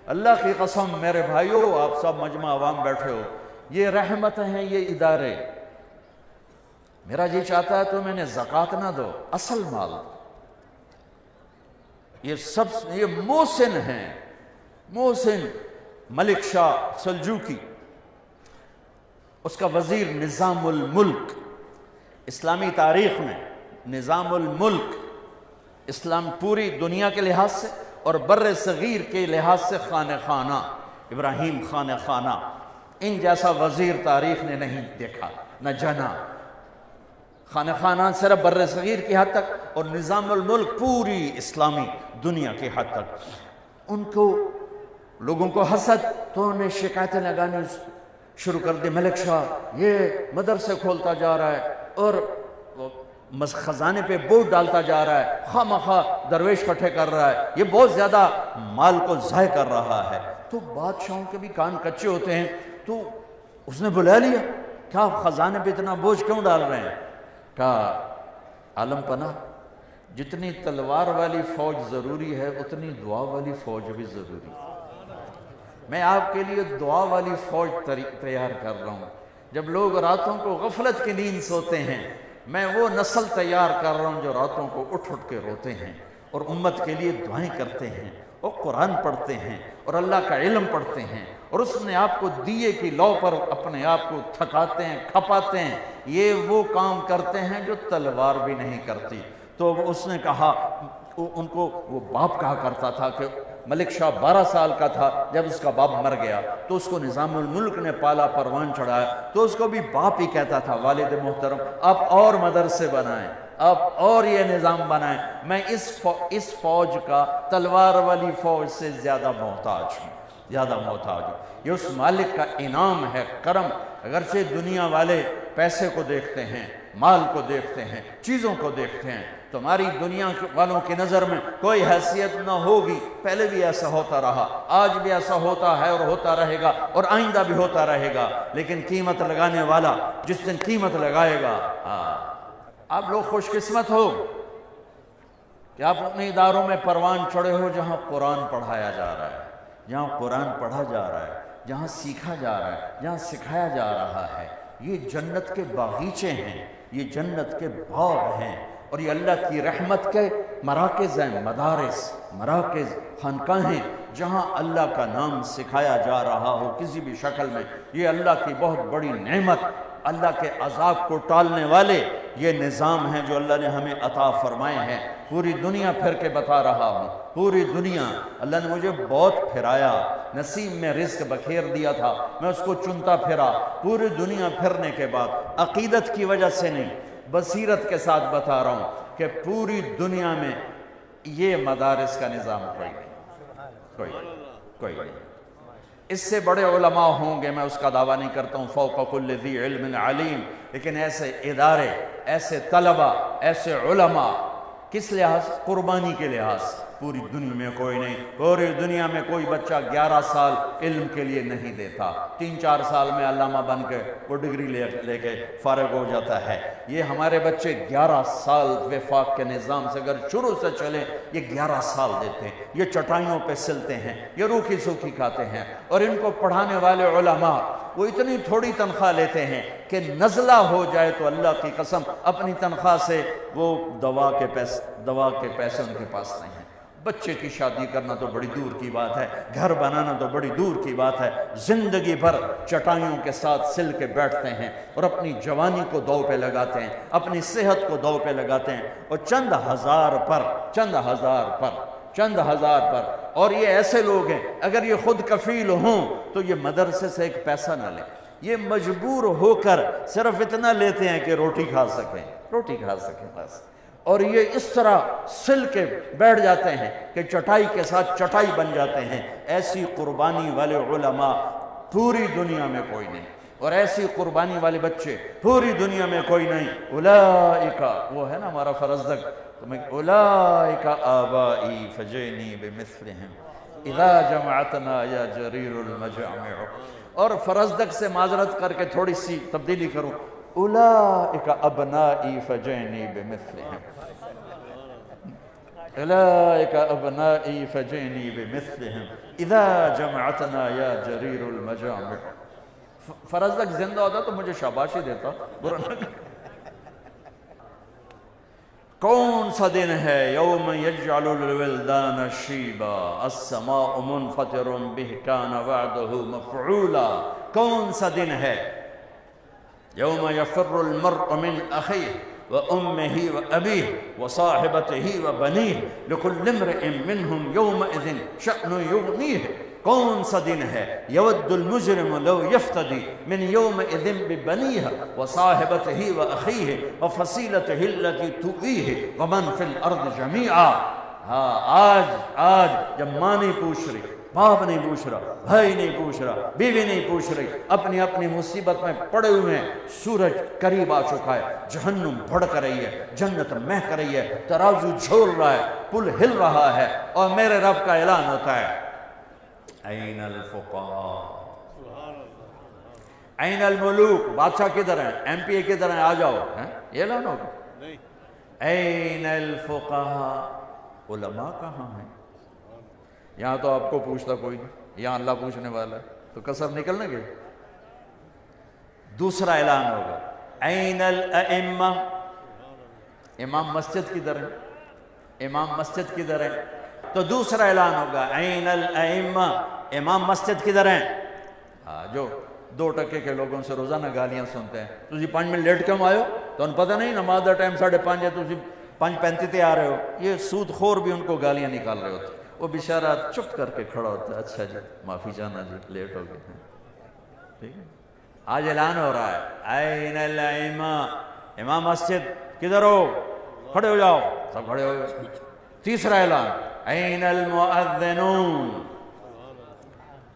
اللہ کی قسم میرے بھائیوں، آپ سب مجمع عوام بیٹھے ہو، یہ رحمت ہیں یہ ادارے. میرا جی چاہتا ہے تو میں نے زکوٰۃ نہ دو، اصل مال دو. یہ محسن ہیں، محسن ملک شاہ سلجوقی، اس کا وزیر نظام الملک. اسلامی تاریخ میں نظام الملک، اسلام پوری دنیا کے لحاظ سے اور بر صغیر کے لحاظ سے خانہ خانہ، ابراہیم خانہ خانہ، ان جیسا وزیر تاریخ نے نہیں دیکھا نہ جنا. خانہ خانہ صرف بر صغیر کی حد تک اور نظام الملک پوری اسلامی دنیا کی حد تک. ان کو لوگوں کو حسد، تو انہیں شکایتیں لگانے شروع کر دی، ملک شاہ یہ مدرسے کھولتا جا رہا ہے اور خزانے پہ بوجھ ڈالتا جا رہا ہے، خواہ مخواہ درویش کٹھے کر رہا ہے، یہ بہت زیادہ مال کو ضائع کر رہا ہے. تو بادشاہوں کے بھی کان کچے ہوتے ہیں، تو اس نے بلا لیا، کیا آپ خزانے پہ اتنا بوجھ کیوں ڈال رہے ہیں؟ کہا عالم پناہ، جتنی تلوار والی فوج ضروری ہے اتنی دعا والی فوج بھی ضروری ہے. میں آپ کے لیے دعا والی فوج تیار کر رہا ہوں. جب لوگ راتوں کو غفلت کی نیند سوتے ہیں، میں وہ نسل تیار کر رہا ہوں جو راتوں کو اٹھ کے روتے ہیں اور امت کے لیے دعائیں کرتے ہیں اور قرآن پڑھتے ہیں اور اللہ کا علم پڑھتے ہیں اور اس نے آپ کو دیے کی لو پر اپنے آپ کو تھکاتے ہیں، کھپاتے ہیں. یہ وہ کام کرتے ہیں جو تلوار بھی نہیں کرتی. تو اس نے کہا، ان کو وہ باپ کہا کرتا تھا کہ ملک شاہ 12 سال کا تھا جب اس کا باپ مر گیا، تو اس کو نظام الملک نے پالا پروان چڑھایا، تو اس کو بھی باپ ہی کہتا تھا، والد محترم آپ اور مدرسے بنائیں، آپ اور یہ نظام بنائیں، میں اس فوج کا تلوار والی فوج سے زیادہ محتاج ہوں، زیادہ محتاج ہوں. یہ اس مالک کا انعام ہے، کرم. اگرچہ دنیا والے پیسے کو دیکھتے ہیں، مال کو دیکھتے ہیں، چیزوں کو دیکھتے ہیں، تمہاری دنیا والوں کی نظر میں کوئی حیثیت نہ ہوگی. پہلے بھی ایسا ہوتا رہا، آج بھی ایسا ہوتا ہے اور ہوتا رہے گا اور آئندہ بھی ہوتا رہے گا. لیکن قیمت لگانے والا جس دن قیمت لگائے گا، آپ لوگ خوش قسمت ہو کہ آپ اپنے اداروں میں پروان چڑھے ہو جہاں قرآن پڑھایا جا رہا ہے، جہاں قرآن پڑھا جا رہا ہے، جہاں سیکھا جا رہا ہے، جہاں سکھایا جا رہا ہے. یہ جنت کے باغیچے ہیں، یہ جنت کے باغ ہیں اور یہ اللہ کی رحمت کے مراکز ہیں، مراکز خانقاہیں جہاں اللہ کا نام سکھایا جا رہا ہو کسی بھی شکل میں. یہ اللہ کی بہت بڑی نعمت، اللہ کے عذاب کو ٹالنے والے یہ نظام ہیں جو اللہ نے ہمیں عطا فرمائے ہیں. پوری دنیا پھر کے بتا رہا ہوں، پوری دنیا. اللہ نے مجھے بہت پھرایا، نصیب میں رزق بکھیر دیا تھا، میں اس کو چنتا پھرا. پوری دنیا پھرنے کے بعد عقیدت کی وجہ سے نہیں، بصیرت کے ساتھ بتا رہا ہوں کہ پوری دنیا میں یہ مدارس کا نظام کوئی نہیں. اس سے بڑے علماء ہوں گے، میں اس کا دعویٰ نہیں کرتا ہوں، فوق کل ذی علم علیم، لیکن ایسے ادارے، ایسے طلبہ، ایسے علماء کس لحاظ؟ قربانی کے لحاظ. پوری دنیا میں کوئی نہیں. پوری دنیا میں کوئی بچہ 11 سال علم کے لیے نہیں دیتا، 3-4 سال میں علامہ بن کے وہ ڈگری لے کے فارغ ہو جاتا ہے. یہ ہمارے بچے 11 سال وفاق کے نظام سے اگر شروع سے چلیں، یہ 11 سال دیتے ہیں. یہ چٹائیوں پہ سلتے ہیں، یہ روکھی سوکھی کھاتے ہیں. اور ان کو پڑھانے والے علماء وہ اتنی تھوڑی تنخواہ لیتے ہیں کہ نزلہ ہو جائے تو اللہ کی قسم اپنی تنخواہ سے وہ دوا کے پیسے ان کے پاس نہیں ہیں. بچے کی شادی کرنا تو بڑی دور کی بات ہے، گھر بنانا تو بڑی دور کی بات ہے. زندگی بھر چٹائیوں کے ساتھ سل کے بیٹھتے ہیں اور اپنی جوانی کو دو پہ لگاتے ہیں، اپنی صحت کو دو پہ لگاتے ہیں، اور چند ہزار پر. اور یہ ایسے لوگ ہیں اگر یہ خود کفیل ہوں تو یہ مدرسے سے ایک پیسہ نہ لیں. یہ مجبور ہو کر صرف اتنا لیتے ہیں کہ روٹی کھا سکیں بس. اور یہ اس طرح سل کے بیٹھ جاتے ہیں کہ چٹائی کے ساتھ چٹائی بن جاتے ہیں. ایسی قربانی والے علماء پوری دنیا میں کوئی نہیں، اور ایسی قربانی والے بچے پوری دنیا میں کوئی نہیں. اولئک، وہ ہے نا ہمارا فرزدق، اولئک آبائی فجئنی بمثلہم اذا جمعتنا یا جریر المجامع. اور فرزدق سے معذرت کر کے تھوڑی سی تبدیلی کروں، اولئک ابنائی فجئنی بمثلہم. اولئک ابنائی فجئنی بمثلہم اذا جمعتنا یا جریر المجامع. فرزدق زندہ ہوتا تو مجھے شاباشی دیتا. کون سا دن ہے؟ یوم یجعل الولدان شیبا السماء منفطر بہ کان وعدہ مفعولا. کون سا دن ہے؟ یوم یفر المرء من اخیہ وأمه وأبيه وصاحبته وبنيه لكل امرئ منهم يومئذ شأن يغنيه. کون سا دن ہے؟ یود المجرم لو یفتدی من یومئذ ببنیہ وصاحبته وأخیہ وفصیلته التي تؤویہ ومن فی الارض جمیعا. ہاں آج جب ماں نہیں پوچھ رہی، باپ نہیں پوچھ رہا، بھائی نہیں پوچھ رہا، بیوی نہیں پوچھ رہی، اپنی اپنی مصیبت میں پڑے ہوئے ہیں. سورج قریب آ چکا ہے، جہنم بھڑک رہی ہے، جنت مہک رہی ہے، ترازو جھول رہا ہے، پل ہل رہا ہے، اور میرے رب کا اعلان ہوتا ہے این الفقراء این الملوک. بادشاہ کدھر ہیں؟ ایم پی اے کدھر ہیں؟ آ جاؤ. یہ اعلان ہوگا. این الفقراء. علماء کہاں ہیں؟ یہاں تو آپ کو پوچھتا کوئی نہیں، یہاں اللہ پوچھنے والا ہے، تو کسر نکلنے گے. دوسرا اعلان ہوگا این الائمہ. امام مسجد کدھر ہے؟ امام مسجد کدھر ہے؟ تو دوسرا اعلان ہوگا این الائمہ. امام مسجد کدھر ہیں؟ جو 2% کے لوگوں سے روزانہ گالیاں سنتے ہیں. تسی 5 منٹ لیٹ کیوں آئے ہو؟ تو ان پتہ نہیں نماز دا ٹائم 5:30 ہے، تسی 5:35 تے آ رہے ہو. یہ سود خور بھی ان کو گالیاں نکال رہے ہوتے. وہ بیچارہ چپ کر کے کھڑا ہوتا ہے، اچھا جی معافی چاہنا جی لیٹ ہو گئے ہیں. ٹھیک ہے. آج اعلان ہو رہا ہے این الائمہ. امام مسجد کدھر ہو؟ کھڑے ہو جاؤ. سب کھڑے ہو گئے. تیسرا اعلان این المؤذنون.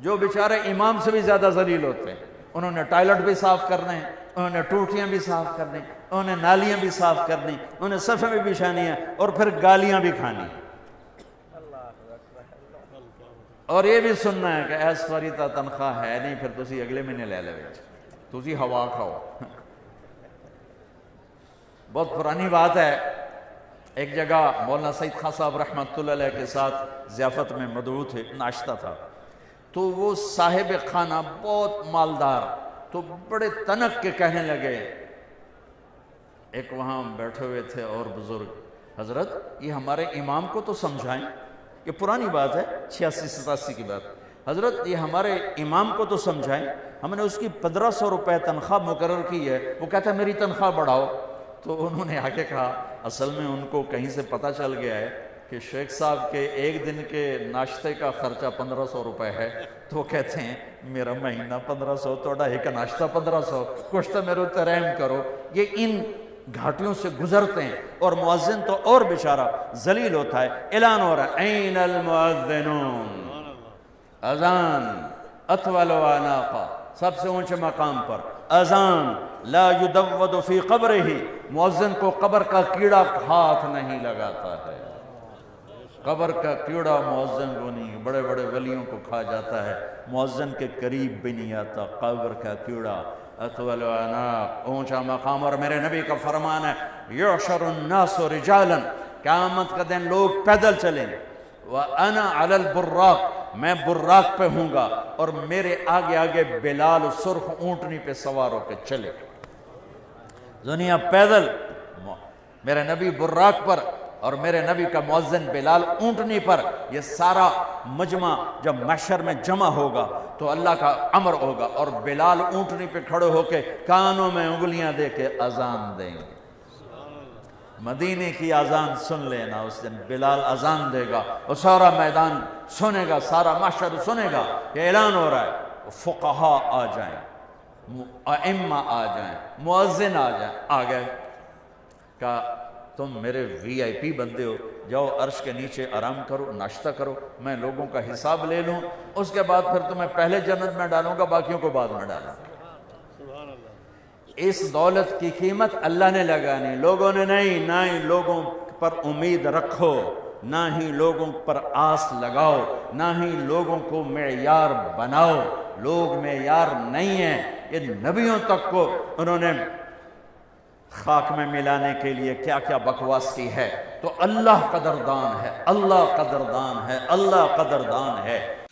جو بیچارے امام سے بھی زیادہ ذلیل ہوتے ہیں، انہوں نے ٹائلٹ بھی صاف کرنے ہیں، انہوں نے ٹوٹیاں بھی صاف کرنی، انہوں نے نالیاں بھی صاف کرنی، انہوں نے صفیں بھی بچھانی ہیں، اور پھر گالیاں بھی کھانی. اور یہ بھی سننا ہے کہ ایس فاری تا تنخواہ ہے نہیں، پھر تسی اگلے مہینے لے لے بیچ، تسی ہوا کھاؤ. بہت پرانی بات ہے. ایک جگہ مولانا سعید خان صاحب رحمۃ اللہ علیہ کے ساتھ ضیافت میں مدعو تھے، ناشتہ تھا. تو وہ صاحب خانہ بہت مالدار، تو بڑے تنک کے کہنے لگے. ایک وہاں بیٹھے ہوئے تھے اور بزرگ، حضرت یہ ہمارے امام کو تو سمجھائیں. یہ پرانی بات ہے، 86-87 کی بات. حضرت یہ ہمارے امام کو تو سمجھائیں، ہم نے اس کی 1500 روپے تنخواہ مقرر کی ہے، وہ کہتا ہے میری تنخواہ بڑھاؤ. تو انہوں نے آگے کہا اصل میں ان کو کہیں سے پتہ چل گیا ہے کہ شیخ صاحب کے ایک دن کے ناشتے کا خرچہ 1500 روپے ہے. تو وہ کہتے ہیں میرا مہینہ 1500، توڑا ایک ناشتہ 1500، کچھ تو میرے تے رحم کرو. یہ ان گھاٹیوں سے گزرتے ہیں، اور مؤذن تو اور بیچارہ ذلیل ہوتا ہے. اعلان ہو رہا ہے این المؤذنون. اذان اطول عناقا، سب سے اونچے مقام پر اذان. لا یدود فی قبرہ، مؤذن کو قبر کا کیڑا ہاتھ نہیں لگاتا ہے. قبر کا کیڑا مؤذن کو نہیں، بڑے بڑے ولیوں کو کھا جاتا ہے، مؤذن کے قریب بھی نہیں آتا قبر کا کیڑا. اطول عناق، اونچا مقام. اور میرے نبی کا فرمان ہے یحشر الناس رجالا، قیامت کا دن لوگ پیدل چلیں. وَأَنَا عَلَى الْبُرَّاقِ، میں براق پہ ہوں گا، اور میرے آگے آگے بلال سرخ اونٹنی پہ سوار ہو کے چلے. دنیا پیدل، میرے نبی براق پر، اور میرے نبی کا مؤذن بلال اونٹنی پر. یہ سارا مجمع جب محشر میں جمع ہوگا تو اللہ کا امر ہوگا، اور بلال اونٹنی پہ کھڑے ہو کے کانوں میں انگلیاں دے کے اذان دیں گے. مدینے کی اذان سن لینا. اس دن بلال اذان دے گا، اور سارا میدان سنے گا، سارا محشر سنے گا. یہ اعلان ہو رہا ہے فقہاء آ جائیں، ائمہ آ جائیں، مؤذن آ جائیں. آ گئے. کہا تم میرے وی آئی پی بندے ہو، جاؤ عرش کے نیچے آرام کرو، ناشتہ کرو، میں لوگوں کا حساب لے لوں، اس کے بعد پھر تمہیں پہلے جنت میں ڈالوں گا، باقیوں کو بعد میں ڈالوں گا. اس دولت کی قیمت اللہ نے لگانی، لوگوں نے نہیں. نہ ہی لوگوں پر امید رکھو، نہ ہی لوگوں پر آس لگاؤ، نہ ہی لوگوں کو معیار بناؤ. لوگ معیار نہیں ہیں. یہ نبیوں تک کو انہوں نے خاک میں ملانے کے لیے کیا کیا بکواس کی ہے. تو اللہ قدردان ہے، اللہ قدردان ہے، اللہ قدردان ہے۔